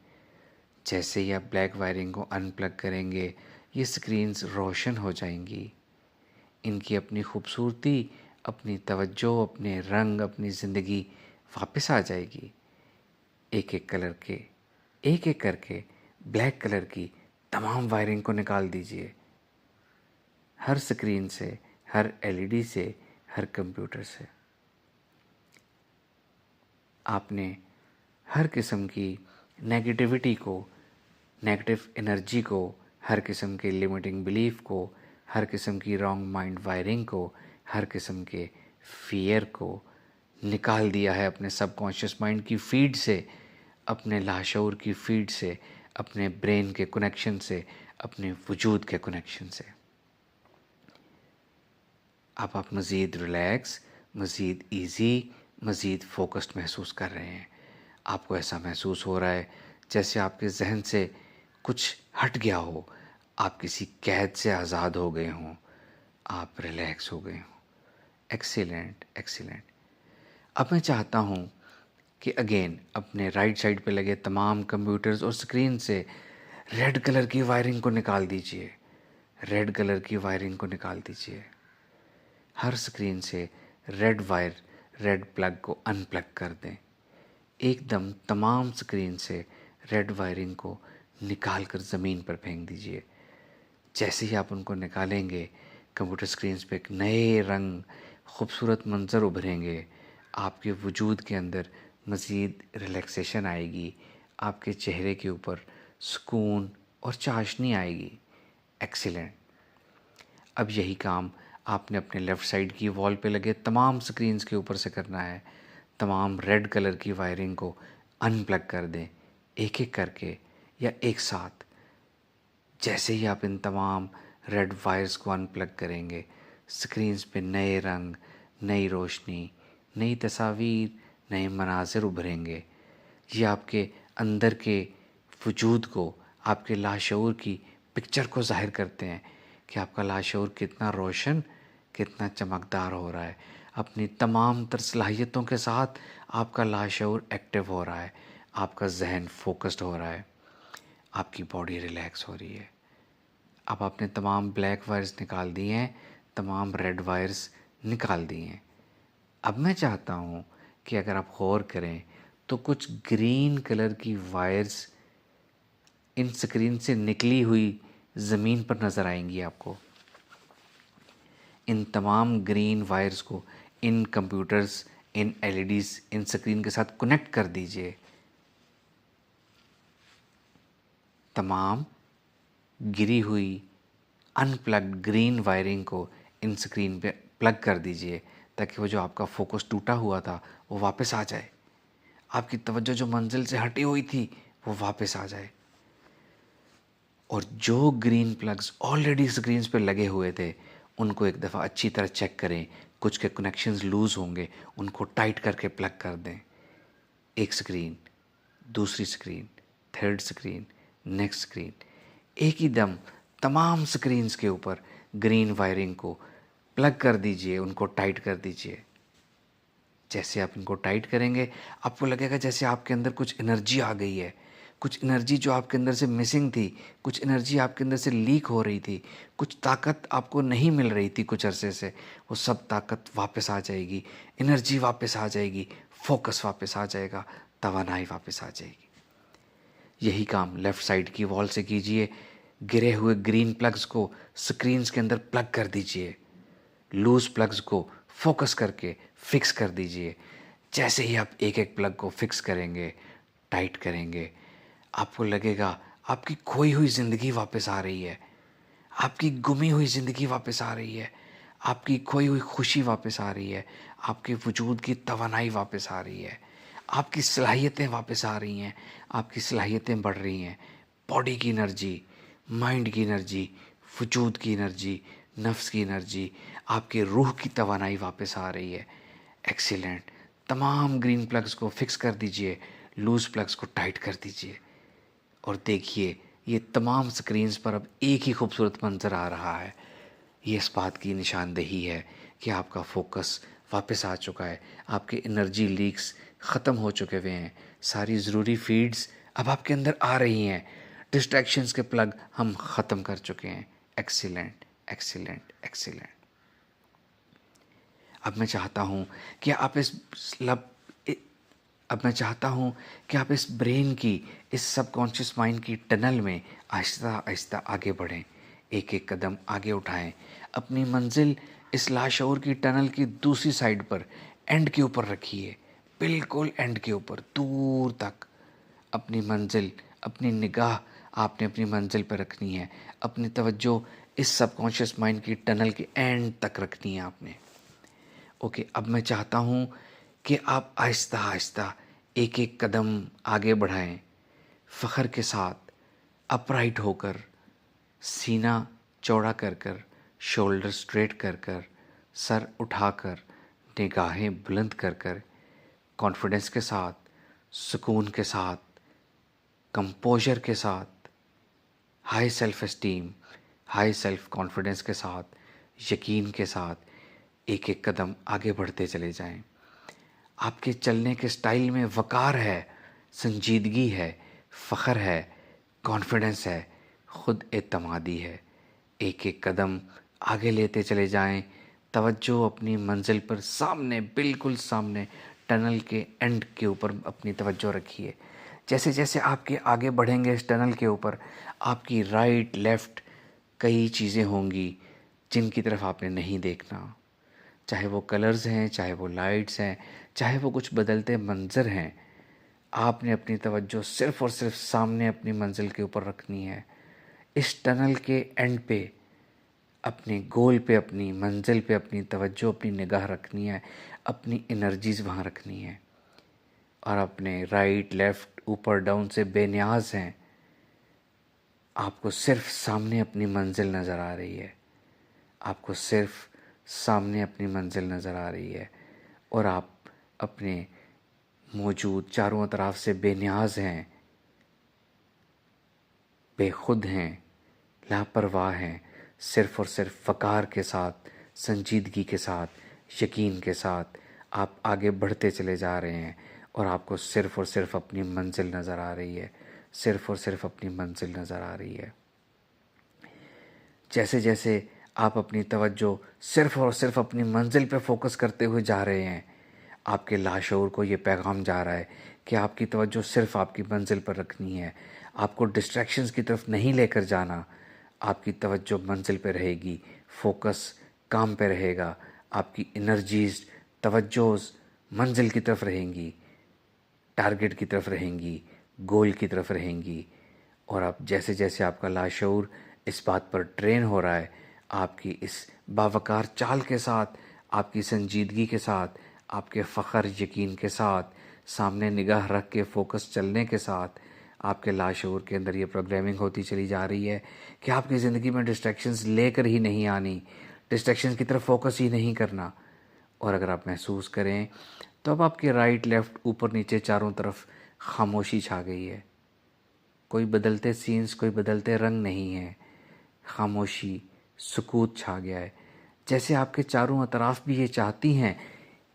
जैसे ही आप ब्लैक वायरिंग को अनप्लग करेंगे ये स्क्रीन्स रोशन हो जाएंगी। इनकी अपनी खूबसूरती, अपनी तवज्जो, अपने रंग, अपनी ज़िंदगी वापस आ जाएगी। एक एक कलर के, एक एक करके ब्लैक कलर की तमाम वायरिंग को निकाल दीजिए। हर स्क्रीन से, हर एलईडी से, हर कंप्यूटर से। आपने हर किस्म की नेगेटिविटी को, नेगेटिव एनर्जी को, हर किस्म के लिमिटिंग बिलीफ को, हर किस्म की रॉन्ग माइंड वायरिंग को, हर किस्म के फियर को निकाल दिया है अपने सबकॉन्शियस माइंड की फीड से, अपने लाशऊर की फीड से, अपने ब्रेन के कनेक्शन से, अपने वजूद के कनेक्शन से। अब आप मज़ीद रिलैक्स, मज़ीद ईजी, मज़ीद फोकस्ड महसूस कर रहे हैं। आपको ऐसा महसूस हो रहा है जैसे आपके जहन से कुछ हट गया हो, आप किसी कैद से आज़ाद हो गए हों, आप रिलैक्स हो गए हों। Excellent, excellent. अब मैं चाहता हूँ कि अगेन अपने राइट साइड पे लगे तमाम कंप्यूटर्स और स्क्रीन से रेड कलर की वायरिंग को निकाल दीजिए। रेड कलर की वायरिंग को निकाल दीजिए। हर स्क्रीन से रेड वायर, रेड प्लग को अनप्लग कर दें। एकदम तमाम स्क्रीन से रेड वायरिंग को निकाल कर ज़मीन पर फेंक दीजिए। जैसे ही आप उनको निकालेंगे कंप्यूटर स्क्रीन्स पे एक नए रंग, खूबसूरत मंज़र उभरेंगे। आपके वजूद के अंदर मज़ीद रिलैक्सेशन आएगी, आपके चेहरे के ऊपर सुकून और चाशनी आएगी। एक्सीलेंट। अब यही काम आपने अपने लेफ़्ट साइड की वॉल पे लगे तमाम स्क्रीन्स के ऊपर से करना है। तमाम रेड कलर की वायरिंग को अनप्लग कर दें, एक एक करके या एक साथ। जैसे ही आप इन तमाम रेड वायर्स को अनप्लग करेंगे, स्क्रीन्स पे नए रंग, नई रोशनी, नई तस्वीर, नए मनाज़िर उभरेंगे। ये आपके अंदर के वजूद को, आपके लाशऊर की पिक्चर को ज़ाहिर करते हैं कि आपका लाशऊर कितना रोशन, कितना चमकदार हो रहा है। अपनी तमाम तर सलाहियतों के साथ आपका लाशऊर एक्टिव हो रहा है, आपका जहन फोकस्ड हो रहा है, आपकी बॉडी रिलैक्स हो रही है। अब आपने तमाम ब्लैक वायर्स निकाल दिए हैं, तमाम रेड वायर्स निकाल दिए हैं। अब मैं चाहता हूँ कि अगर आप गौर करें तो कुछ ग्रीन कलर की वायर्स इन स्क्रीन से निकली हुई ज़मीन पर नज़र आएंगी आपको। इन तमाम ग्रीन वायर्स को in computers, in LEDs, in screen के साथ कनेक्ट कर दीजिए। तमाम गिरी हुई अनप्लग्ड ग्रीन वायरिंग को इन स्क्रीन पे प्लग कर दीजिए, ताकि वो जो आपका फोकस टूटा हुआ था वो वापस आ जाए। आपकी तवज्जो जो मंजिल से हटी हुई थी वो वापस आ जाए। और जो ग्रीन प्लग्स ऑलरेडी स्क्रीन्स पे लगे हुए थे उनको एक दफ़ा अच्छी तरह चेक करें। कुछ के कनेक्शंस लूज़ होंगे, उनको टाइट करके प्लग कर दें। एक स्क्रीन, दूसरी screen, third screen, next screen, एक ही दम तमाम स्क्रीन्स के ऊपर ग्रीन वायरिंग को प्लग कर दीजिए, उनको टाइट कर दीजिए। जैसे आप इनको टाइट करेंगे आपको लगेगा जैसे आपके अंदर कुछ एनर्जी आ गई है, कुछ एनर्जी जो आपके अंदर से मिसिंग थी, कुछ एनर्जी आपके अंदर से लीक हो रही थी, कुछ ताकत आपको नहीं मिल रही थी कुछ अरसे से, वो सब ताकत वापस आ जाएगी, एनर्जी वापस आ जाएगी, फोकस वापस आ जाएगा, तवानाई वापस आ जाएगी। यही काम लेफ़्ट साइड की वॉल से कीजिए। गिरे हुए ग्रीन प्लग्स को स्क्रीन्स के अंदर प्लग कर दीजिए, लूज़ प्लग्स को फोकस करके फिक्स कर दीजिए। जैसे ही आप एक एक प्लग को फिक्स करेंगे, टाइट करेंगे, आपको लगेगा आपकी खोई हुई ज़िंदगी वापस आ रही है, आपकी गुमी हुई ज़िंदगी वापस आ रही है, आपकी खोई हुई खुशी वापस आ रही है, आपके वजूद की तवानाई वापस आ रही है, आपकी सलाहियतें वापस आ रही हैं, आपकी सलाहियतें बढ़ रही हैं। बॉडी की एनर्जी, माइंड की एनर्जी, वजूद की एनर्जी, नफ्स की एनर्जी, आपके रूह की तवानाई वापस आ रही है। एक्सीलेंट। तमाम ग्रीन प्लग्स को फिक्स कर दीजिए, लूज़ प्लग्स को टाइट कर दीजिए और देखिए ये तमाम स्क्रीन्स पर अब एक ही खूबसूरत मंज़र आ रहा है। ये इस बात की निशानदेही है कि आपका फोकस वापस आ चुका है, आपके एनर्जी लीक्स ख़त्म हो चुके हुए हैं, सारी ज़रूरी फीड्स अब आपके अंदर आ रही हैं, डिस्ट्रैक्शंस के प्लग हम ख़त्म कर चुके हैं। Excellent, excellent, excellent. अब मैं चाहता हूँ कि आप इस लब इ- अब मैं चाहता हूँ कि आप इस ब्रेन की, इस सबकॉन्शियस माइंड की टनल में आहिस्ता आहिस्ता आगे बढ़ें, एक एक कदम आगे उठाएं। अपनी मंजिल इस लाशऊर की टनल की दूसरी साइड पर, एंड के ऊपर रखिए, बिल्कुल एंड के ऊपर दूर तक। अपनी मंजिल, अपनी निगाह आपने अपनी मंजिल पर रखनी है, अपनी तवज्जो इस सबकॉन्शियस माइंड की टनल के एंड तक रखनी है आपने। ओके, अब मैं चाहता हूँ कि आप आहिस्ता आहिस्ता एक एक कदम आगे बढ़ाएं, फ़ख्र के साथ, अपराइट होकर, सीना चौड़ा कर कर, शोल्डर स्ट्रेट कर कर, सर उठाकर, निगाहें बुलंद कर कर, कॉन्फिडेंस के साथ, सुकून के साथ, कंपोजर के साथ, high self esteem, high self confidence के साथ, यकीन के साथ एक एक कदम आगे बढ़ते चले जाएं। आपके चलने के स्टाइल में वक़ार है, संजीदगी है, फ़ख्र है, कॉन्फिडेंस है, ख़ुद एतमादी है। एक एक कदम आगे लेते चले जाएं, तवज्जो अपनी मंजिल पर, सामने, बिल्कुल सामने, टनल के एंड के ऊपर अपनी तवज्जो रखिए। जैसे जैसे आपके आगे बढ़ेंगे इस टनल के ऊपर, आपकी राइट लेफ़्ट कई चीज़ें होंगी जिनकी तरफ आपने नहीं देखना। चाहे वो कलर्स हैं, चाहे वो लाइट्स हैं, चाहे वो कुछ बदलते मंज़र हैं, आपने अपनी तवज्जो सिर्फ़ और सिर्फ़ सामने अपनी मंज़िल के ऊपर रखनी है। इस टनल के एंड पे, अपने गोल पे, अपनी मंज़िल पे अपनी तवज्जो, अपनी निगाह रखनी है, अपनी एनर्जीज़ वहाँ रखनी है। और अपने राइट, लेफ़्ट, ऊपर, डाउन से बेनियाज़ हैं। आपको सिर्फ़ सामने अपनी मंज़िल नज़र आ रही है। आपको सिर्फ़ सामने अपनी मंज़िल नज़र आ रही है और आप अपने मौजूद चारों तरफ से बेनियाज़ हैं, बेखुद हैं, लापरवाह हैं। सिर्फ़ और सिर्फ़ वक़ार के साथ, संजीदगी के साथ, यकीन के साथ आप आगे बढ़ते चले जा रहे हैं और आपको सिर्फ़ और सिर्फ़ अपनी मंज़िल नज़र आ रही है। सिर्फ़ और सिर्फ़ अपनी मंज़िल नज़र आ रही है। जैसे जैसे आप अपनी तवज्जो सिर्फ़ और सिर्फ़ अपनी मंज़िल पे फ़ोकस करते हुए जा रहे हैं, आपके लाशऊर को ये पैगाम जा रहा है कि आपकी तवज्जो सिर्फ़ आपकी मंज़िल पर रखनी है। आपको डिस्ट्रैक्शंस की तरफ नहीं लेकर जाना। आपकी तवज्जो मंज़िल पे रहेगी, फ़ोकस काम पे रहेगा। आपकी एनर्जीज़, तवज्जोज़ मंज़िल की तरफ रहेंगी, टारगेट की तरफ रहेंगी, गोल की तरफ रहेंगी। और अब जैसे जैसे आपका लाशऊर इस बात पर ट्रेन हो रहा है, आपकी इस बावकार चाल के साथ, आपकी संजीदगी के साथ, आपके फ़ख्र यकीन के साथ, सामने निगाह रख के फ़ोकस चलने के साथ, आपके लाशऊर के अंदर ये प्रोग्रामिंग होती चली जा रही है कि आपकी ज़िंदगी में डिस्ट्रैक्शंस लेकर ही नहीं आनी, डिस्ट्रैक्शंस की तरफ फ़ोकस ही नहीं करना। और अगर आप महसूस करें तो अब आपके राइट, लेफ़्ट, ऊपर, नीचे चारों तरफ खामोशी छा गई है। कोई बदलते सीन्स, कोई बदलते रंग नहीं है। खामोशी, सुकूत छा गया है। जैसे आपके चारों अतराफ भी ये चाहती हैं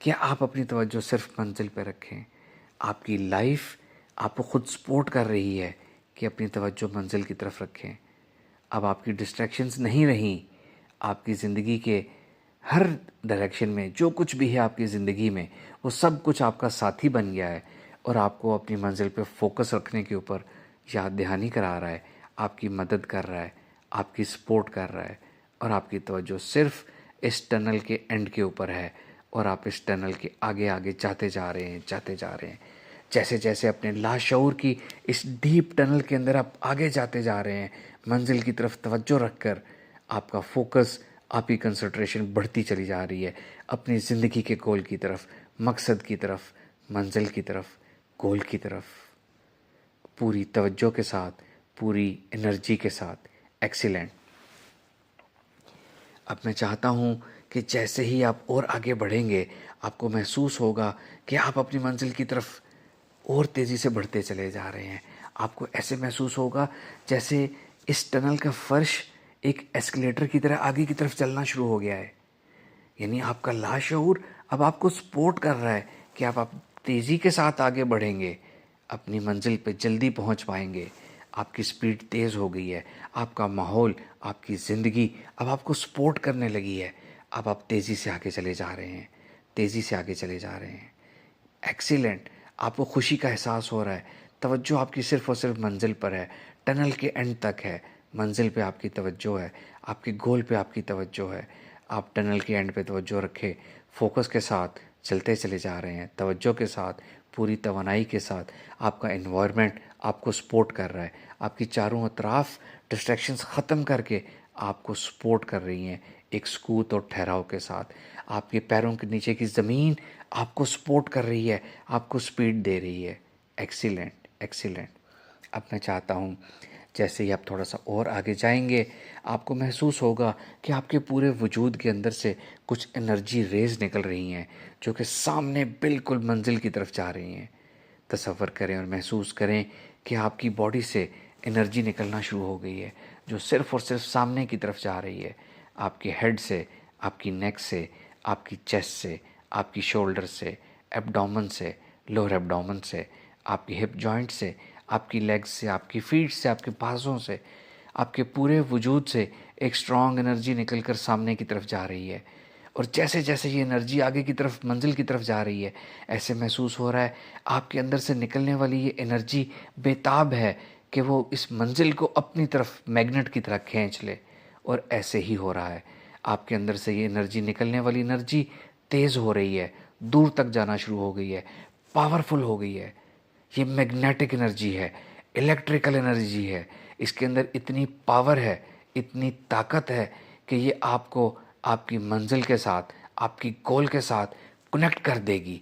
कि आप अपनी तवज्जो सिर्फ़ मंज़िल पे रखें। आपकी लाइफ़ आपको खुद सपोर्ट कर रही है कि अपनी तवज्जो मंज़िल की तरफ रखें। अब आपकी डिस्ट्रैक्शंस नहीं रहीं। आपकी ज़िंदगी के हर डायरेक्शन में जो कुछ भी है आपकी ज़िंदगी में, वो सब कुछ आपका साथी बन गया है और आपको अपनी मंज़िल पे फ़ोकस रखने के ऊपर याद दहानी करा रहा है, आपकी मदद कर रहा है, आपकी सपोर्ट कर रहा है। और आपकी तवज्जो सिर्फ़ इस टनल के एंड के ऊपर है और आप इस टनल के आगे आगे जाते जा रहे हैं, जाते जा रहे हैं। जैसे जैसे अपने लाशऊर की इस डीप टनल के अंदर आप आगे जाते जा रहे हैं, मंजिल की तरफ तवज्जो रखकर, आपका फोकस, आपकी कंसंट्रेशन बढ़ती चली जा रही है अपनी ज़िंदगी के गोल की तरफ, मकसद की तरफ, मंजिल की तरफ, गोल की तरफ, पूरी तवज्जो के साथ, पूरी एनर्जी के साथ। एक्सीलेंट। अब मैं चाहता हूँ कि जैसे ही आप और आगे बढ़ेंगे, आपको महसूस होगा कि आप अपनी मंजिल की तरफ और तेज़ी से बढ़ते चले जा रहे हैं। आपको ऐसे महसूस होगा जैसे इस टनल का फर्श एक एस्केलेटर की तरह आगे की तरफ चलना शुरू हो गया है। यानी आपका लाशऊर अब आपको सपोर्ट कर रहा है कि आप तेज़ी के साथ आगे बढ़ेंगे, अपनी मंजिल पे जल्दी पहुंच पाएंगे। आपकी स्पीड तेज़ हो गई है, आपका माहौल, आपकी ज़िंदगी अब आपको सपोर्ट करने लगी है। अब आप तेज़ी से आगे चले जा रहे हैं, तेज़ी से आगे चले जा रहे हैं। एक्सीलेंट। आपको खुशी का एहसास हो रहा है। तवज्जो आपकी सिर्फ़ और सिर्फ मंजिल पर है, टनल के एंड तक है। मंजिल पे आपकी तवज्जो है, आपके गोल पे आपकी तवज्जो है। आप टनल के एंड पे तवज्जो रखे, फोकस के साथ चलते चले जा रहे हैं, तवज्जो के साथ, पूरी तवानाई के साथ। आपका एनवायरनमेंट आपको सपोर्ट कर रहा है। आपकी चारों अतराफ डिस्ट्रैक्शंस ख़त्म करके आपको सपोर्ट कर रही हैं एक सकूत और ठहराव के साथ। आपके पैरों के नीचे की ज़मीन आपको सपोर्ट कर रही है, आपको स्पीड दे रही है। Excellent, excellent. अब मैं चाहता हूँ जैसे ही आप थोड़ा सा और आगे जाएंगे, आपको महसूस होगा कि आपके पूरे वजूद के अंदर से कुछ एनर्जी रेज निकल रही हैं जो कि सामने बिल्कुल मंजिल की तरफ जा रही हैं। तसव्वुर करें और महसूस करें कि आपकी बॉडी से एनर्जी निकलना शुरू हो गई है जो सिर्फ़ और सिर्फ सामने की तरफ जा रही है। आपके हेड से, आपकी नेक से, आपकी चेस्ट से, आपकी शोल्डर से, एब्डोमेन से, लोअर एब्डोमेन से, आपकी हिप जॉइंट से, आपकी लेग्स से, आपकी फीट से, आपके बाजों से, आपके पूरे वजूद से एक स्ट्रॉन्ग एनर्जी निकलकर सामने की तरफ जा रही है। और जैसे जैसे ये एनर्जी आगे की तरफ, मंजिल की तरफ जा रही है, ऐसे महसूस हो रहा है आपके अंदर से निकलने वाली ये एनर्जी बेताब है कि वो इस मंजिल को अपनी तरफ मैग्नेट की तरह खींच ले। और ऐसे ही हो रहा है। आपके अंदर से ये एनर्जी, निकलने वाली एनर्जी तेज़ हो रही है, दूर तक जाना शुरू हो गई है, पावरफुल हो गई है। ये मैग्नेटिक एनर्जी है, इलेक्ट्रिकल एनर्जी है। इसके अंदर इतनी पावर है, इतनी ताकत है कि ये आपको आपकी मंजिल के साथ, आपकी गोल के साथ कनेक्ट कर देगी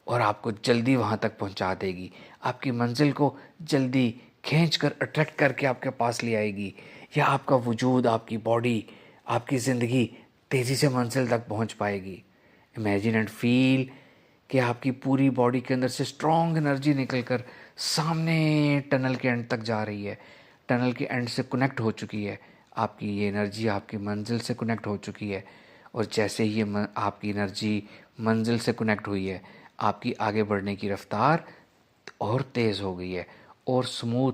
और आपको जल्दी वहाँ तक पहुँचा देगी। आपकी मंजिल को जल्दी खींच कर, अट्रैक्ट करके आपके पास ले आएगी, या आपका वजूद, आपकी बॉडी, आपकी ज़िंदगी तेज़ी से मंजिल तक पहुँच पाएगी। इमेजिन एंड फील कि आपकी पूरी बॉडी के अंदर से स्ट्रॉन्ग एनर्जी निकल कर सामने टनल के एंड तक जा रही है, टनल के एंड से कनेक्ट हो चुकी है। आपकी ये एनर्जी आपकी मंजिल से कनेक्ट हो चुकी है, और जैसे ही ये आपकी एनर्जी मंजिल से कनेक्ट हुई है, आपकी आगे बढ़ने की रफ्तार और तेज़ हो गई है, और स्मूथ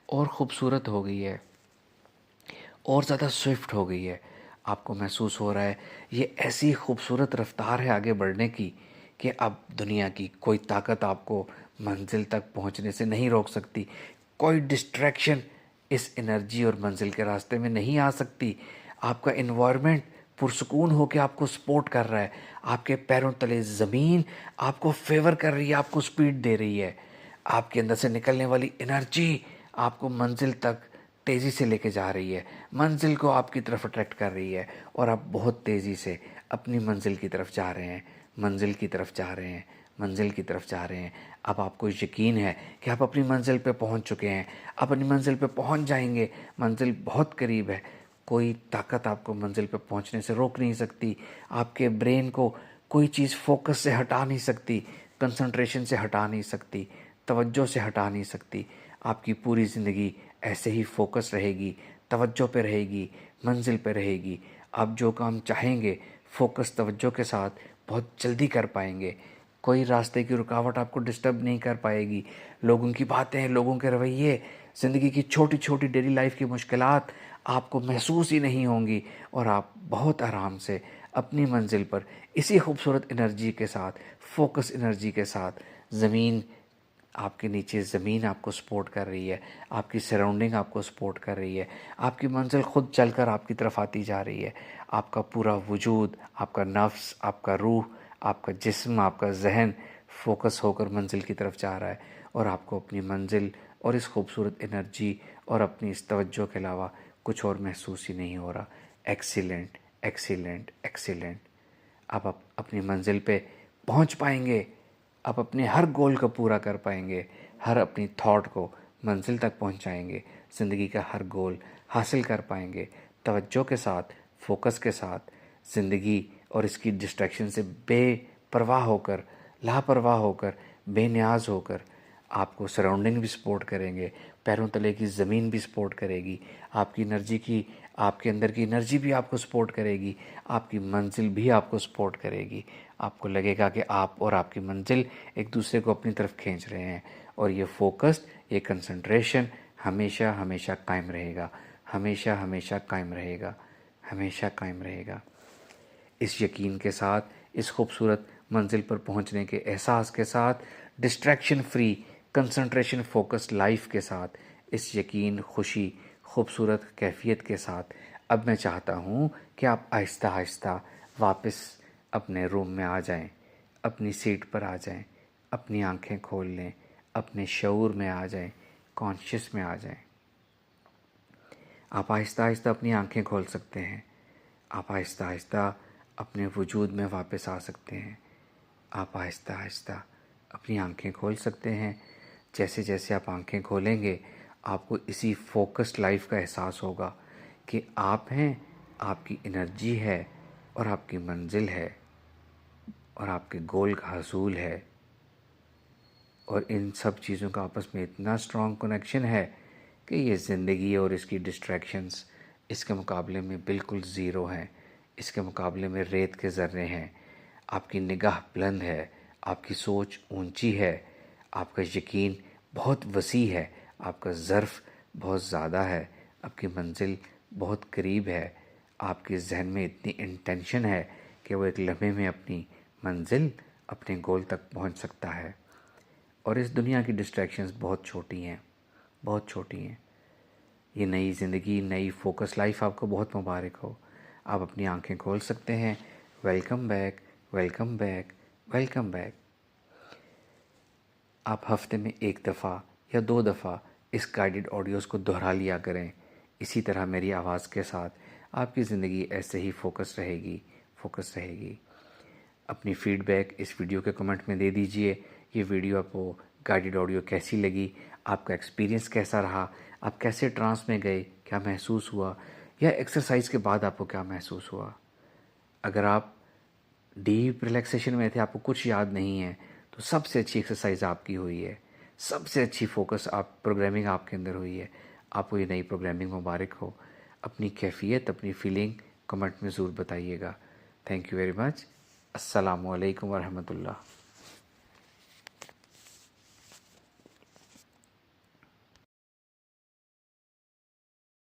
और ख़ूबसूरत हो गई है, और ज़्यादा स्विफ्ट हो गई है। आपको महसूस हो रहा है ये ऐसी खूबसूरत रफ्तार है आगे बढ़ने की कि अब दुनिया की कोई ताकत आपको मंजिल तक पहुंचने से नहीं रोक सकती। कोई डिस्ट्रैक्शन इस एनर्जी और मंजिल के रास्ते में नहीं आ सकती। आपका इन्वायरमेंट पुरसुकून होकर आपको सपोर्ट कर रहा है। आपके पैरों तले ज़मीन आपको फेवर कर रही है, आपको स्पीड दे रही है। आपके अंदर से निकलने वाली एनर्जी आपको मंजिल तक तेज़ी से लेके जा रही है, मंजिल को आपकी तरफ अट्रैक्ट कर रही है, और आप बहुत तेज़ी से अपनी मंजिल की तरफ जा रहे हैं, मंजिल की तरफ जा रहे हैं, मंजिल की तरफ जा रहे हैं। अब आपको यकीन है कि आप अपनी मंजिल पे पहुंच चुके हैं, अपनी मंजिल पे पहुंच जाएंगे। मंजिल बहुत करीब है, कोई ताकत आपको मंजिल पे पहुंचने से रोक नहीं सकती। आपके ब्रेन को कोई चीज़ फोकस से हटा नहीं सकती, कंसंट्रेशन से हटा नहीं सकती, तवज्जो से हटा नहीं सकती। आपकी पूरी ज़िंदगी ऐसे ही फोकस रहेगी, तवज्जो पे रहेगी, मंजिल पे रहेगी। आप जो काम चाहेंगे फोकस तवज्जो के साथ बहुत जल्दी कर पाएंगे। कोई रास्ते की रुकावट आपको डिस्टर्ब नहीं कर पाएगी। लोगों की बातें, लोगों के रवैये, ज़िंदगी की छोटी छोटी डेली लाइफ की मुश्किलात आपको महसूस ही नहीं होंगी, और आप बहुत आराम से अपनी मंजिल पर इसी खूबसूरत एनर्जी के साथ, फोकस एनर्जी के साथ, ज़मीन आपके नीचे, ज़मीन आपको सपोर्ट कर रही है, आपकी सराउंडिंग आपको सपोर्ट कर रही है, आपकी मंजिल खुद चलकर आपकी तरफ आती जा रही है। आपका पूरा वजूद, आपका नफ्स, आपका रूह, आपका जिस्म, आपका जहन फोकस होकर मंजिल की तरफ जा रहा है, और आपको अपनी मंजिल और इस खूबसूरत एनर्जी और अपनी इस तवज्जो के अलावा कुछ और महसूस ही नहीं हो रहा। Excellent, excellent, excellent. अब आप अपनी मंजिल पे पहुंच पाएंगे। आप अपने हर गोल को पूरा कर पाएंगे, हर अपनी थॉट को मंजिल तक पहुंचाएंगे, ज़िंदगी का हर गोल हासिल कर पाएंगे। तवज्जो के साथ, फोकस के साथ, ज़िंदगी और इसकी डिस्ट्रैक्शन से बेपरवाह होकर, लापरवाह होकर, बेनियाज होकर। आपको सराउंडिंग भी सपोर्ट करेंगे, पैरों तले की ज़मीन भी सपोर्ट करेगी, आपकी एनर्जी की, आपके अंदर की एनर्जी भी आपको सपोर्ट करेगी, आपकी मंजिल भी आपको सपोर्ट करेगी। आपको लगेगा कि आप और आपकी मंजिल एक दूसरे को अपनी तरफ खींच रहे हैं, और ये फोकस्ड, ये कंसंट्रेशन हमेशा हमेशा कायम रहेगा, हमेशा हमेशा कायम रहेगा, हमेशा कायम रहेगा। इस यकीन के साथ, इस खूबसूरत मंजिल पर पहुंचने के एहसास के साथ, distraction free, concentration focused life के साथ, इस यकीन, खुशी, खूबसूरत कैफियत के साथ, अब मैं चाहता हूँ कि आप आहिस्ता आहिस्ता वापस अपने रूम में आ जाएं, अपनी सीट पर आ जाएं, अपनी आंखें खोल लें, अपने शऊर में आ जाएं, कॉन्शियस में आ जाएं। आप आहिस्ता आहिस्ता अपनी आंखें खोल सकते हैं। आप आहिस्ता आहिस्ता अपने वजूद में वापस आ सकते हैं। आप आहिस्ता आहिस्ता अपनी आंखें खोल सकते हैं। जैसे जैसे आप आंखें खोलेंगे, आपको इसी फोकस्ड लाइफ का एहसास होगा कि आप हैं, आपकी एनर्जी है, और आपकी मंजिल है, और आपके गोल का हसूल है, और इन सब चीज़ों का आपस में इतना स्ट्रॉन्ग कनेक्शन है कि ये ज़िंदगी और इसकी डिस्ट्रैक्शंस इसके मुकाबले में बिल्कुल ज़ीरो हैं। इसके मुकाबले में रेत के ज़र्रे हैं। आपकी निगाह बुलंद है, आपकी सोच ऊंची है, आपका यकीन बहुत वसी है, आपका ज़र्फ़ बहुत ज़्यादा है, आपकी मंजिल बहुत करीब है। आपके जहन में इतनी इंटेंशन है कि वो एक लम्हे में अपनी मंजिल, अपने गोल तक पहुंच सकता है। और इस दुनिया की डिस्ट्रैक्शंस बहुत छोटी हैं, बहुत छोटी हैं। ये नई ज़िंदगी, नई फोकस लाइफ आपको बहुत मुबारक हो। आप अपनी आंखें खोल सकते हैं। Welcome back, welcome back, welcome back. आप हफ्ते में 1 दफ़ा या 2 दफ़ा इस गाइडेड ऑडियोज़ को दोहरा लिया करें। इसी तरह मेरी आवाज़ के साथ आपकी ज़िंदगी ऐसे ही फोकस रहेगी। अपनी फ़ीडबैक इस वीडियो के कमेंट में दे दीजिए। ये वीडियो आपको गाइडेड ऑडियो कैसी लगी, आपका एक्सपीरियंस कैसा रहा, आप कैसे ट्रांस में गए, क्या महसूस हुआ, या एक्सरसाइज के बाद आपको क्या महसूस हुआ। अगर आप डीप रिलैक्सेशन में थे, आपको कुछ याद नहीं है, तो सबसे अच्छी एक्सरसाइज आपकी हुई है, सबसे अच्छी फोकस आप प्रोग्रामिंग आपके अंदर हुई है। आपको ये नई प्रोग्रामिंग मुबारक हो। अपनी कैफियत, अपनी फीलिंग कमेंट में ज़रूर बताइएगा। Thank you very much. अस्सलामु अलैकुम वरहमतुल्लाह।